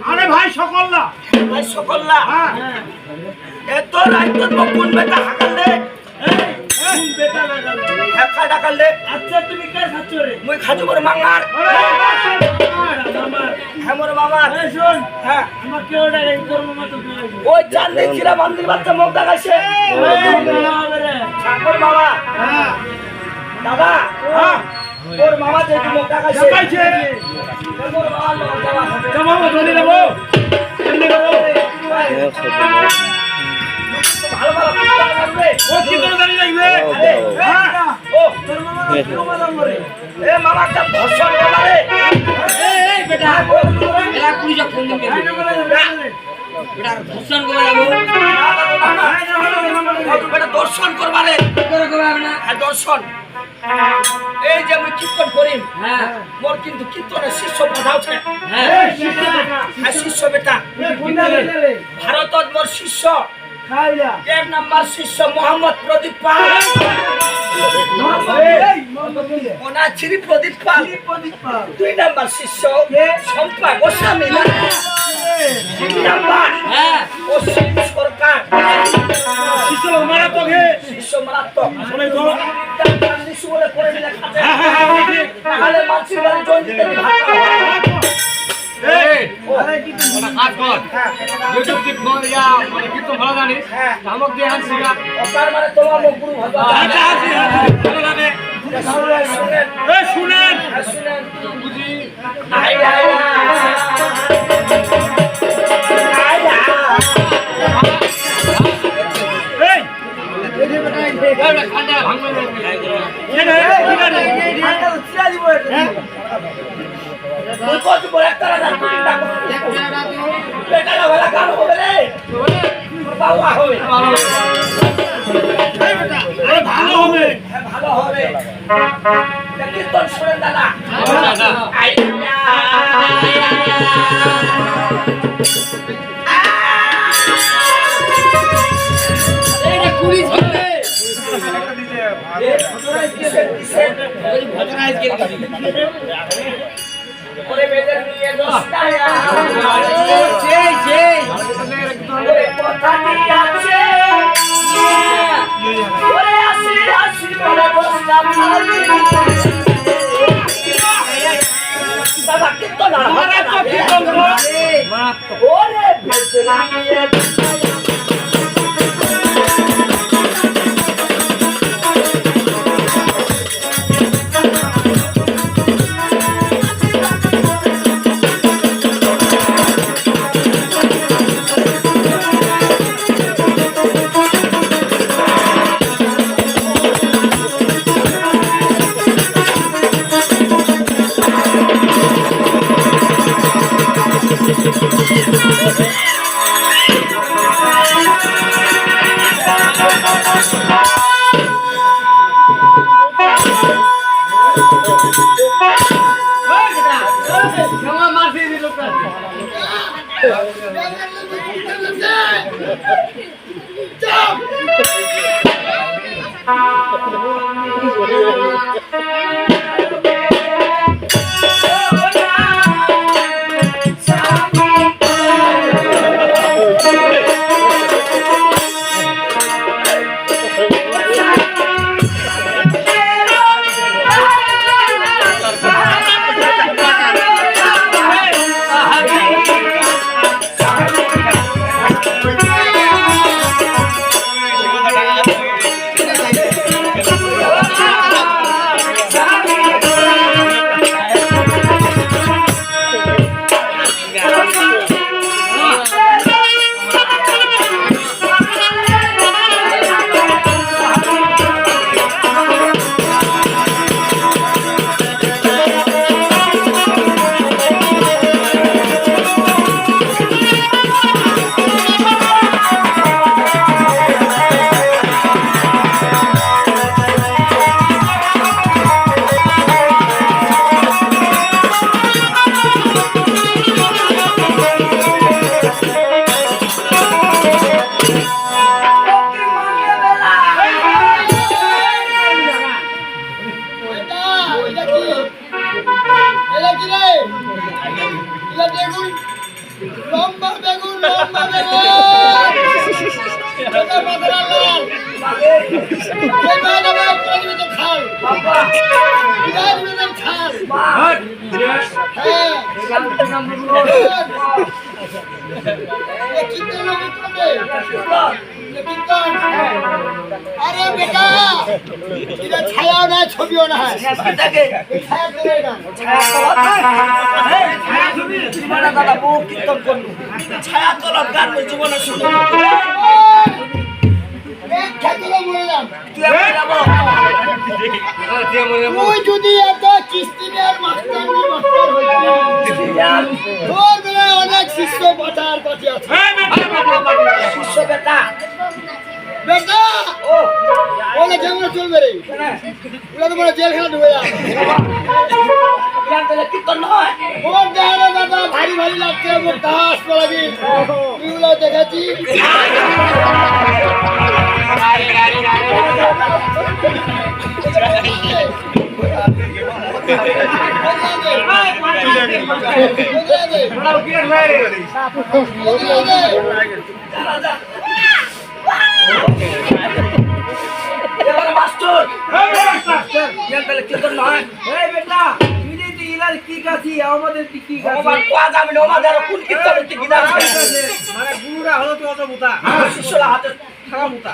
আরে ভাই সকল না ভাই সকল না এত রাইত কোন বেটা হাকালে কোন বেটা লাগালে হাকা ডাকালে আচ্ছা তুমি কার খাচ্ছ রে মই খাজু করে মাঙ্গার আমার মামার এই শুন হ্যাঁ আমার কেউ ডাকে তোর মামা তো তুই ওই চাঁদনি চিরা বান্দির বাচ্চা মুখ দেখাইছে ঠাকুর মামা হ্যাঁ দাদা হ্যাঁ ওর মামা যে মুখ দেখাইছে দেখাইছে ওর মামার লোক যাওয়া হবে জামাও ধরে নেব এমনি করব ভালো ভালো কথা বলবে ও কি করে জানি লাগবে আরে হ্যাঁ ও তোর মামা কি মাদাম করে এ মামা একটা ধর্ষণ করে এই বেটা এলা পুলিশ ফোন দিবে বেটা ধর্ষণ করে যাবো বেটা দর্শন করবারে করে করবে না হ্যাঁ দর্শন এই যে আমি কীর্তন করি হ্যাঁ মোর কিন্তু কীর্তনের শিষ্য পাঠাওছে হ্যাঁ এই শিক্ষা বেটা হ্যাঁ শিষ্য বেটা এ কোনটা রে ভারতত মোর শিষ্য খাইলা এক নাম্বার শিষ্য মোহাম্মদ প্রদীপ পাল এই মতো কি ওনা শ্রী প্রদীপ পাল প্রদীপ পাল দুই নাম্বার শিষ্য শম্পা গোস্বামী তিন নাম্বার হ্যাঁ অসীম সরকার শিষ্য মারা তোকে শিষ্য মারাত্মক শুনে তো শিশু বলে করে নিলে খাতে হ্যাঁ হ্যাঁ হ্যাঁ তাহলে মানুষের বাড়ি জল দিতে এই আরে কি তুমি কাজ কর ইউটিউব কি ফোন ইয়া মানে কি তো ভালো জানিস হ্যাঁ আমাকে দিয়ে আনছি না তার মানে তোমার মুখ গুরু ভগবান আচ্ছা ভালো লাগে শুনেন এই শুনেন শুনেন বুঝি আই আই এই এই খান্ডা ভাঙবে এই রে কি রে আটা চিরা দিব তুই কত বড় একটা না তুই ডাকো বেটা না ভালো কাম হবে রে বাবা হবে আরে ভালো হবে হ্যাঁ ভালো হবে কীর্তন শুনেন দাদা আই এটা পুলিশ হবে ভদ্রাইজ গেল ওরে বেদের নিয়ে দোস্তা সেই সেই ওরে কথা নিয়ে আছে ওরে আসি আসি বলে দোস্তা দাদা কীর্তন আরে তো কি করব ওরে বেদের নিয়ে কেমন মারছি দিল বাবা হাট अरे बेटा इधर छाया ना छबियो ना है পিতাকে छाया करेगा জীবনে দাদা বহু কীর্তন করলো ছায়া তলব গান জীবনে শুনে एक खेतलो बोललाम তুই আমি যাবো তুই যদি এত কিস্তিনের মাস্টার হইছিস তোর বেলা অনেক শিষ্য পাঠার পাঠি আছে শিষ্য বেটা বেটা ও ওলে কেমন চলবে রে ওলা তো বড় জেলখানা ঢুকে যা জ্ঞান দিলে কীর্তন নয় ওর দেহারে দাদা ভারী ভারী লাগছে মুখ ঘাস পড়াবি এগুলো দেখেছি এবারে মাস্টার জ্ঞান দিলে কীর্তন নয় আমার কোয়া যাবে না আমাদের কোন কীর্তনের দিকে না মানে গুরুরা হলো তো অত বুতা শিষ্যরা হাতে থাকা বুতা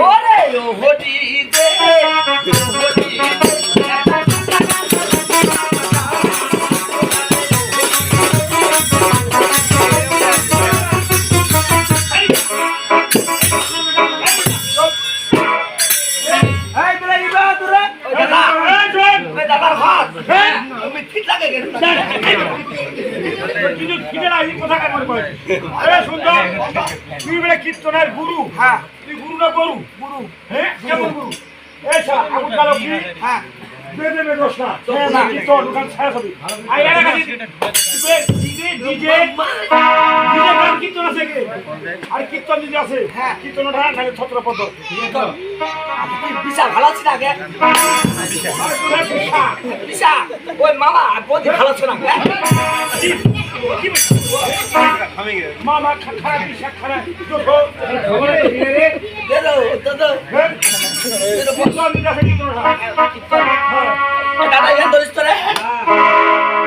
ওরে ও হটি দে হটি এই বলে ইবা তোরে দাদা এই শোন ওই দাদার ঘর হ্যাঁ তুমি ঠিক লাগে কেন কিন্তু কিনা এই কথা কার বলে আরে সুন্দর তুই বলে কীর্তনের গুরু হ্যাঁ তুই গুরু না গরু গুরু হ্যাঁ কেমন গুরু এই সা আগুন কালো কি হ্যাঁ বেদে মে দোষ না কীর্তন দোকান ছায়া ছবি আই এর কাছে ডিজে গান কীর্তন আছে কি আর কীর্তন যদি আছে হ্যাঁ কীর্তন না নালে ছত্রপদ বিশা ভালো আছে না আগে বিশা ওই মামা বদি ভালো আছে না মামা খারাপ বিশাখ খারাপ দেলো দাদা দাদা ইয়া ধরিস তো রে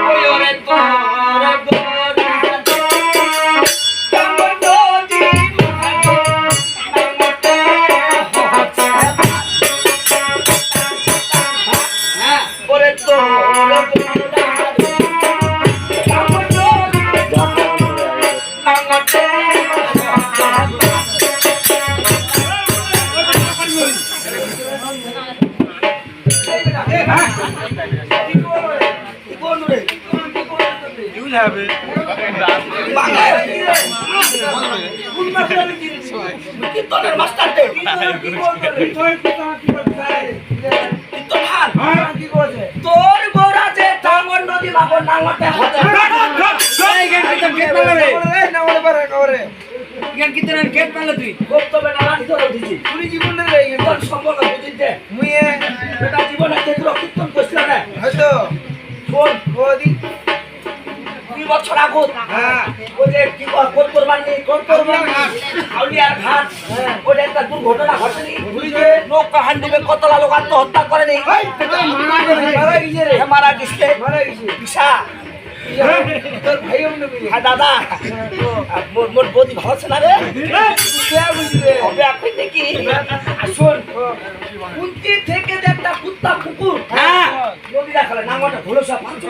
ওই ওরে তোর গরি কেমন নদী মাগো মতে হচ্ছে হ্যাঁ ওরে তোর গরি কেমন নদী কীর্তনের মাস্টার তোর গোরা যে টাঙ্গন নদী বাবর নাঙতে হবে জ্ঞান কীর্তনের গেট পালে তুই বক্তব্যে নানা ধরে দিছি তুই জীবনে কীর্তন সম্পর্ক বুঝিতে মুয়ে বেটা জীবনে কেন্দ্র কীর্তন করছিল না হয়তো শোন ওদি 2 বছর আগত ওই যে কি কোন কোরবানি আউলিয়ার ঘাট ওটা একটা দুর্ঘটনা ঘটেনি নৌকা হান্ডিবে কতলা লোক আত্মহত্যা করেনি মারা গেছে বিশা তোর ভাই হ্যাঁ দাদা মোর বদি ভালো আছে না রে হবে আপনি দেখি আসুন কুন্তি থেকে যে একটা কুত্তা কুকুর হ্যাঁ নদী রাখালে নাঙ্গটা ভুলসা পাঁচ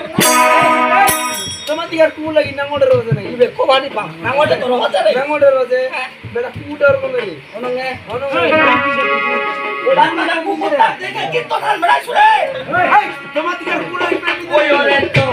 তোমার দিকে আর কুকুর লাগি নাঙ্গটা রোজে নাই ইবে কোবানি পা নাঙ্গটা তো রোজে নাই নাঙ্গটা রোজে বেটা কুকুর কোন নাই অনঙ্গে ওটা মানে কুকুরটা দেখে কি তো নাম বেড়া শুরে তোমার দিকে আর কুকুর লাগি ওই ওরে তো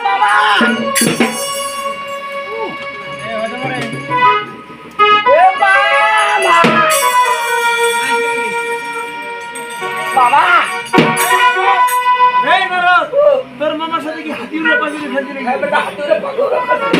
মামা বাবা এই নরদ তোর মামার সাথে কি হাতি উড়ে পাখি খেলছিলি হ্যাঁ বেটা হাতুড়ে পাগল